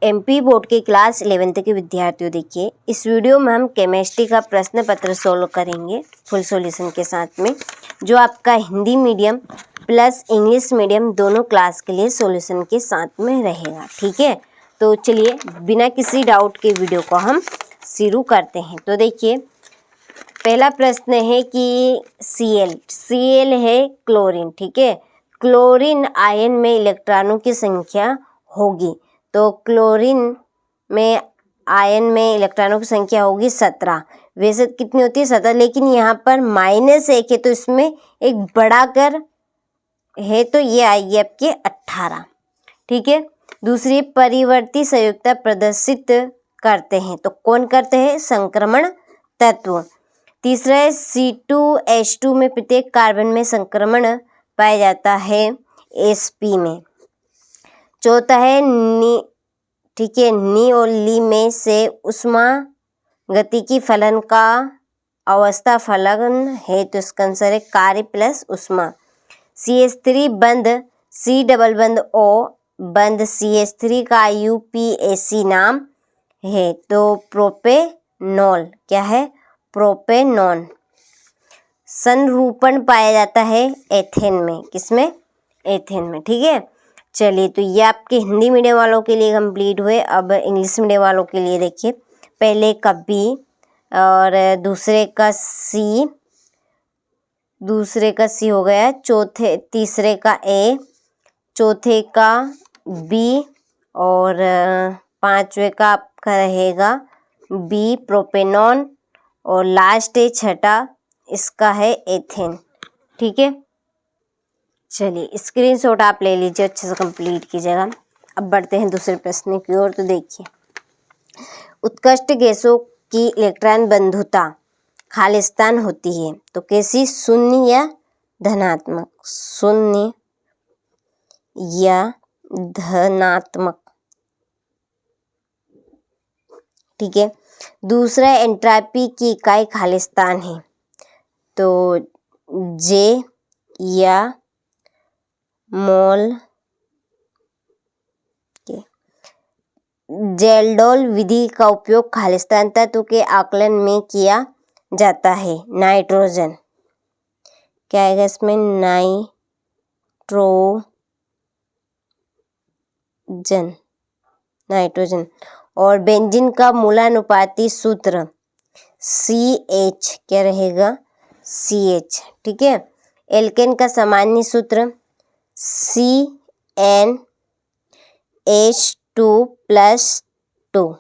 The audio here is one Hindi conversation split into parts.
एमपी बोर्ड के क्लास 11th के विद्यार्थियों, देखिए इस वीडियो में हम केमिस्ट्री का प्रश्न पत्र सोल्व करेंगे फुल सॉल्यूशन के साथ में, जो आपका Hindi medium plus English medium दोनों क्लास के लिए सॉल्यूशन के साथ में रहेगा। ठीक है, तो चलिए बिना किसी डाउट के वीडियो को हम शुरू करते हैं। तो देखिए पहला प्रश्न है कि Cl है क्लोरीन। ठीक है, क्लोरीन आयन में इलेक्ट्रॉनों की संख्या होगी, तो क्लोरीन में आयन में इलेक्ट्रॉनों की संख्या होगी 17। वैसे कितनी होती है 17, लेकिन यहाँ पर -1 है तो इसमें एक बढ़ाकर है तो ये आएगी आपके 18। ठीक है, दूसरी परिवर्ती संयुक्ता प्रदर्शित करते हैं, तो कौन करते हैं? संक्रमण तत्व। तीसरा है C2H2 में प्रत्येक कार्बन में संक्रमण पाया जाता है sp में। चौथा है ठीक है, नी और ली में से उष्मा गतिकी फलन का अवस्था फलन है, तो इसका आंसर है कार्य प्लस उष्मा। CH3 बंद C डबल बंद O बंद CH3 का UPAC नाम है, तो प्रोपेनॉल। क्या है? प्रोपेनॉन। संरूपण पाया जाता है एथेन में। किसमें? एथेन में। ठीक है, चलिए तो ये आपके हिंदी मीडियम वालों के लिए कंप्लीट हुए। अब इंग्लिश मीडियम वालों के लिए देखिए, पहले का B और दूसरे का C हो गया, तीसरे का A, चौथे का B और पांचवे का आपका रहेगा B प्रोपेनॉन, और लास्ट है छठा, इसका है एथेन। ठीक है, चलिए स्क्रीनशॉट आप ले लीजिए, अच्छे से कंप्लीट कीजिएगा। अब बढ़ते हैं दूसरे प्रश्न की ओर। तो देखिए, उत्कृष्ट गैसों की इलेक्ट्रॉन बंधुता खालिस्तान होती है, तो कैसी? शून्य या धनात्मक? शून्य या धनात्मक। ठीक है, दूसरा एंट्रॉपी की इकाई खालिस्तान है, तो J या मोल। जेल्डोल विधि का उपयोग खालिस्तान तत्व के आकलन में किया जाता है। नाइट्रोजन। क्या आएगा इसमें? नाइट्रोजन। और बेंजीन का मूलानुपाती सूत्र CH। क्या रहेगा? CH। ठीक है, एल्केन का सामान्य सूत्र CnH2+2।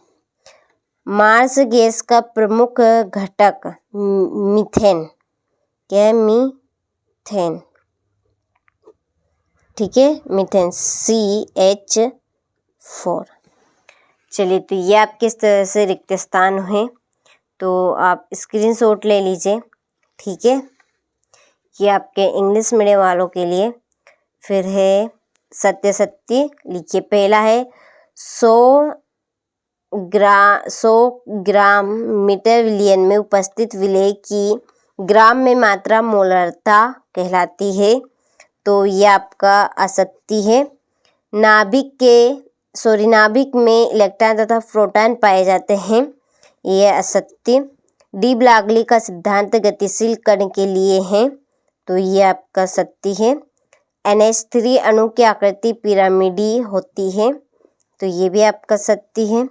मार्स गैस का प्रमुख घटक मीथेन। क्या है? मीथेन। ठीक है, मीथेन CH4। चलिए तो ये आप किस तरह से रिक्त स्थान हुए, तो आप स्क्रीनशॉट ले लीजिए। ठीक है, ये आपके इंग्लिश मीडियम वालों के लिए। फिर है सत्य लिखिए। पहला है 100 ग्राम मीटर विलयन में उपस्थित विलेय की ग्राम में मात्रा मोलरता कहलाती है, तो ये आपका असत्य है। नाभिक में इलेक्ट्रॉन तथा प्रोटॉन पाए जाते हैं, ये असत्य। डी ब्लॉगली का सिद्धांत गतिशील कण के लिए है, तो ये आपका सत्य है। NH3 अणु की आकृति पिरामिडी होती है, तो ये भी आपका सत्य है।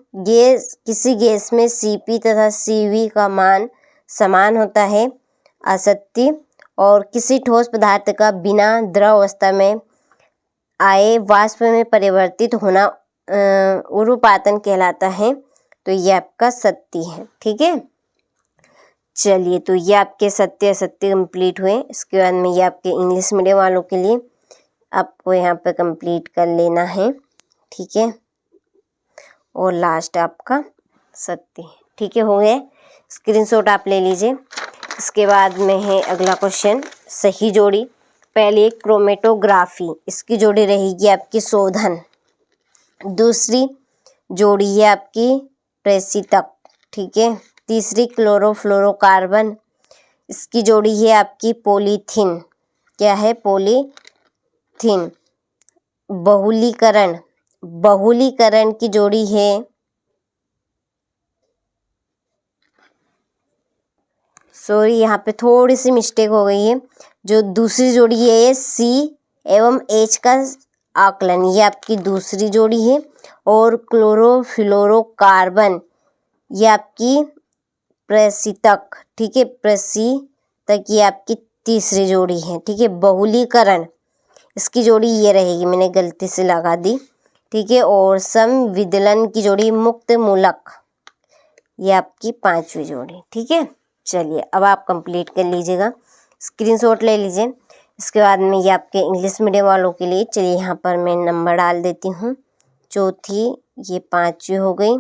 किसी गैस में Cp तथा Cv का मान समान होता है, असत्य। और किसी ठोस पदार्थ का बिना द्रव अवस्था में आए वाष्प में परिवर्तित होना उरुपातन कहलाता है, तो ये आपका सत्य है। ठीक है, चलिए तो ये आपके सत्य असत्य कंप्लीट हुए। इसके बाद में ये आपके इंग्लिश मीडियम वालों के लिए आपको यहाँ पे कंप्लीट कर लेना है। ठीक है, और लास्ट आपका सत्य। ठीक है, हो गए। स्क्रीनशॉट आप ले लीजिए। इसके बाद में है अगला क्वेश्चन, सही जोड़ी। पहले क्रोमेटोग्राफी, इसकी जोड़ी रहेगी आपकी शोधन। दूसरी जोड़ी है आपकी प्रेषितक। ठीक है, तीसरी क्लोरोफ्लोरोकार्बन, इसकी जोड़ी है आपकी पॉलीथीन। क्या है? पॉलीथीन। बहुलीकरण बहुलीकरण की जोड़ी है, सॉरी यहाँ पे थोड़ी सी मिस्टेक हो गई है। जो दूसरी जोड़ी है ये सी एवं एच का आकलन, ये आपकी दूसरी जोड़ी है। और क्लोरोफ्लोरोकार्बन ये आपकी प्रशीतक, ठीक है, प्रशीतक ये आपकी तीसरी जोड़ी है, ठीक है। बहुलीकरण इसकी जोड़ी ये रहेगी, मैंने गलती से लगा दी, ठीक है। और संविदलन की जोड़ी मुक्त मूलक ये आपकी पांचवी जोड़ी, ठीक है। चलिए अब आप कंप्लीट कर लीजिएगा, स्क्रीनशॉट ले लीजिए। इसके बाद में ये आपके इंग्लिश मीडियम वालों के लिए, चलिए यहाँ पर मैं नंबर डाल देती हूँ। चौथी, ये पांचवी हो गई,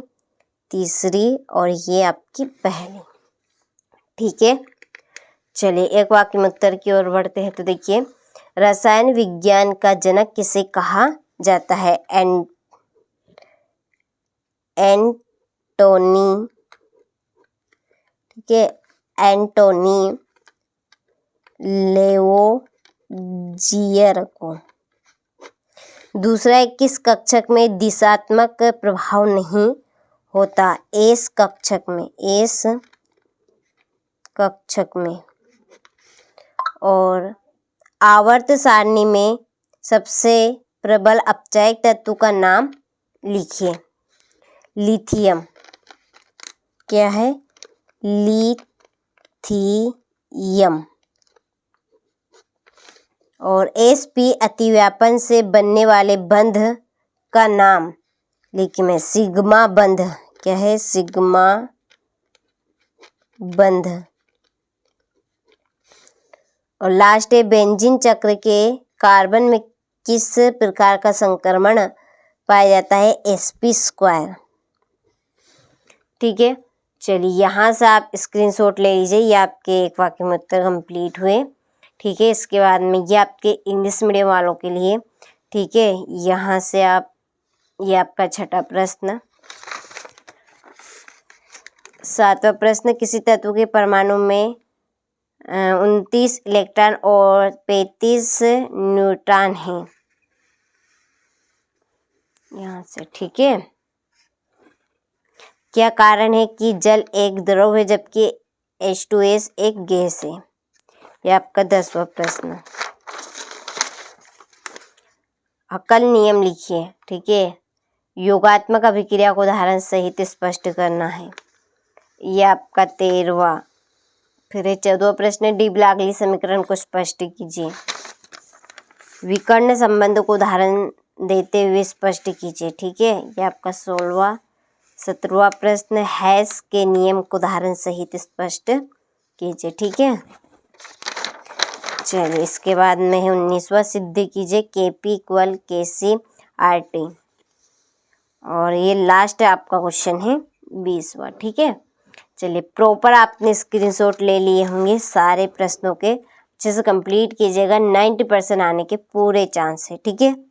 तीसरी और ये आपकी पहली, ठीक है। चलिए एक वाक्य में उत्तर की ओर बढ़ते हैं। तो देखिए, रसायन विज्ञान का जनक किसे कहा जाता है? एंटोनी, ठीक है, एंटोनी लेवोजियर को। दूसरा है, किस कक्षक में दिशात्मक प्रभाव नहीं होता? एस कक्षक में, एस कक्षक में। और आवर्त सारणी में सबसे प्रबल अपचयक तत्व का नाम लिखिए। लिथियम, क्या है? लिथियम। और sp अतिव्यापन से बनने वाले बंध का नाम लिखिए मैं, सिग्मा बंध, क्या है? सिग्मा बंध। और लास्ट है, बेंजीन चक्र के कार्बन में किस प्रकार का संक्रमण पाया जाता है? sp², ठीक है। चलिए यहाँ से आप स्क्रीनशॉट ले लीजिए, ये आपके एक वाक्य में उत्तर कंप्लीट हुए, ठीक है। इसके बाद में ये आपके इंग्लिश मीडियम वालों के लिए, ठीक है। यहाँ से आप, ये आपका छठा प्रश्न, सातवां प्रश्न, किसी तत्व के परमाणु में 29 इलेक्ट्रॉन और 35 न्यूट्रॉन हैं, यहाँ से, ठीक है। क्या कारण है कि जल एक द्रव है जबकि H2S एक गैस है? यह आपका 10वां प्रश्न। हक्कल नियम लिखिए, ठीक है। योगात्मक अभिक्रिया को उदाहरण सहित स्पष्ट करना है, यह आपका 13वां। फिर 14वां प्रश्न, डी ब्लॉगली समीकरण को स्पष्ट कीजिए। विकर्ण संबंध को उदाहरण देते हुए स्पष्ट कीजिए, ठीक है। यह आपका 16वां। 17वां प्रश्न, हैश के नियम को उदाहरण सहित स्पष्ट कीजिए, ठीक है। चलिए इसके बाद में है 19वां, सिद्ध कीजिए KP = KC/RT। और ये लास्ट आपका क्वेश्चन है 20वां, ठीक है। चलिए प्रॉपर आपने स्क्रीनशॉट ले लिए होंगे, सारे प्रश्नों के अच्छे से कंप्लीट कीजिएगा, 90% आने के पूरे चांस है, ठीक है।